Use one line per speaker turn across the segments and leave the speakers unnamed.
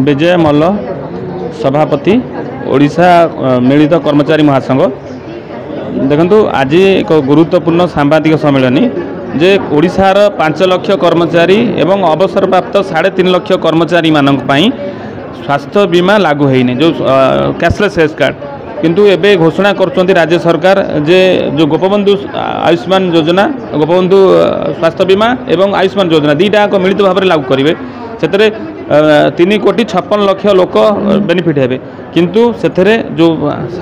विजय मल्ल सभापति ओडिशा मिलित कर्मचारी महासंघ। देखंतु आज एक गुरुत्वपूर्ण सांबादिक सम्मेलनी जे ओडिशार 5 लाख कर्मचारी एवं अवसरप्राप्त 3.5 लाख कर्मचारी मानक पई स्वास्थ्य बीमा लागू होइने जो कैशलेस हेल्थ कार्ड किंतु एबे घोषणा करछंती राज्य सरकार जे जो गोपबंधु आयुष्मान योजना गोपबंधु स्वास्थ्य बीमा एवं आयुष्मान योजना दीटा को मिलित भाव में लागू करेंगे से 3,56 लाख लोक बेनिफिट हेबे किंतु से जो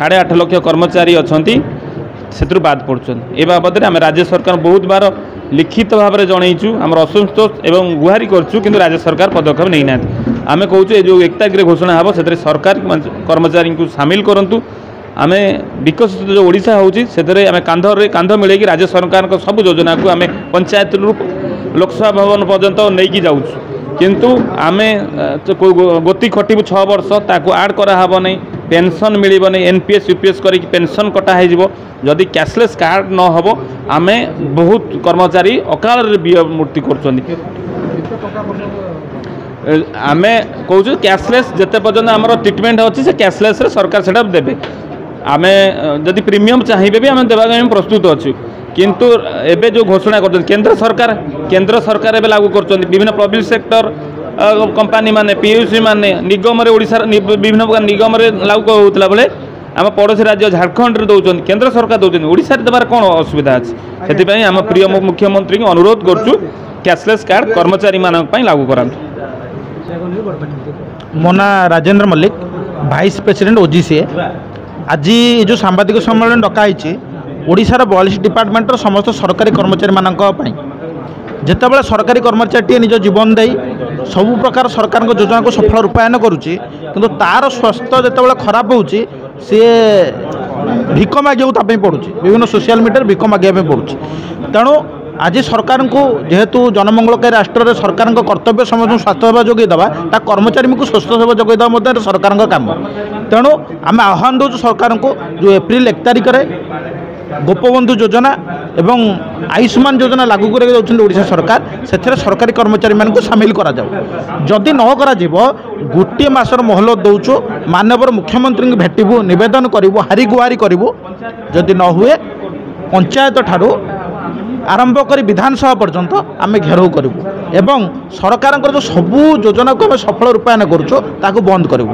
8.5 लाख कर्मचारी अछंती से बाद पड़ुछन। ए बाबद आम राज्य सरकार बहुत बार लिखित भाव में जनईचु आम असंतोष एवं गुहारी करछु किंतु राज्य सरकार पदक्षेप नहीं ना। आम कहूँ जो 1 तारिख घोषणा हम से सरकार कर्मचारी को सामिल करूँ। आम विकसित जो ओडिशा होची से आम कांध मिलेगी राज्य सरकार सब योजना को आम पंचायत लोकसभा भवन पर्यंत नहीं जाऊँ किंतु आमे गोती खटिबु 6 वर्ष ताकू आड करा हबो नहीं पेंशन मिलिबो नहीं एनपीएस यूपीएस करी पेंशन कटा है जदि कैशलेस कार्ड न हबो आमे बहुत कर्मचारी अकाल रे मृत्यु करछन्ती। आमे कहूँ कैशलेस जते पर्यंत आमर ट्रिटमेंट अच्छी से कैशलेस रे सरकार सेटा देबे आमे जदि प्रीमियम चाहिए भी आम देवा प्रस्तुत अच्छु किंतु एबे जो घोषणा कर केंद्र सरकार एबे लागू कर विभिन्न पब्लिक सेक्टर कंपनी माने पीयूसी माने निगम रे ओडिसा विभिन्न प्रकार निगम रे लागू होतला बेले आम पड़ोसी राज्य झारखंड रे दौरान केंद्र सरकार दौरान ओडिसा रे देबार कोन असुविधा अछि सेति पई आम प्रिय मुख्यमंत्री को अनुरोध करछु कैशलेस कार्ड कर्मचारी मानक पई लागू करांतु।
मोना Rajendra Mallik vice president OGCA. आज जो सांबादिक सम्मेलन डकाई ओडिशार 42 डिपार्टमेंटर समस्त सरकारी कर्मचारी मानक जितेबाला सरकारी कर्मचारी निज जीवन दे सबु प्रकार सरकार योजना को सफल रूपायन करुच्ची किंतु तार स्वास्थ्य जितेबाला खराब हो सी भिक मागे पड़ुची विभिन्न सोशल मीडिया भिक मागे पड़ुची। तेणु आज सरकार को जेहेतु जनमंगलकारी राष्ट्र में सरकार कर्तव्य समस्त स्वास्थ्य सेवा जोगेदेवा कर्मचारी को स्वास्थ्य सेवा जोगेदेवा सरकार काम। तेणु आम आह्वान दौर सरकार को जो एप्रिल 1 तारिख में गोपबंधु योजना एवं आयुष्मान योजना लागू कर सरकार से सरकारी कर्मचारी मान सामिल करा जदि न करा गोटे मासर महल दौचु माननीय मुख्यमंत्री भेटू नवेदन करूँ हारी गुहारी करूँ जदि न हुए पंचायत ठारू आरंभ कर विधानसभा पर्यंत आम घेराव करूँ एवं सरकार जो सबू योजना को आम सफल रूपायन करूँ बंद करूँ।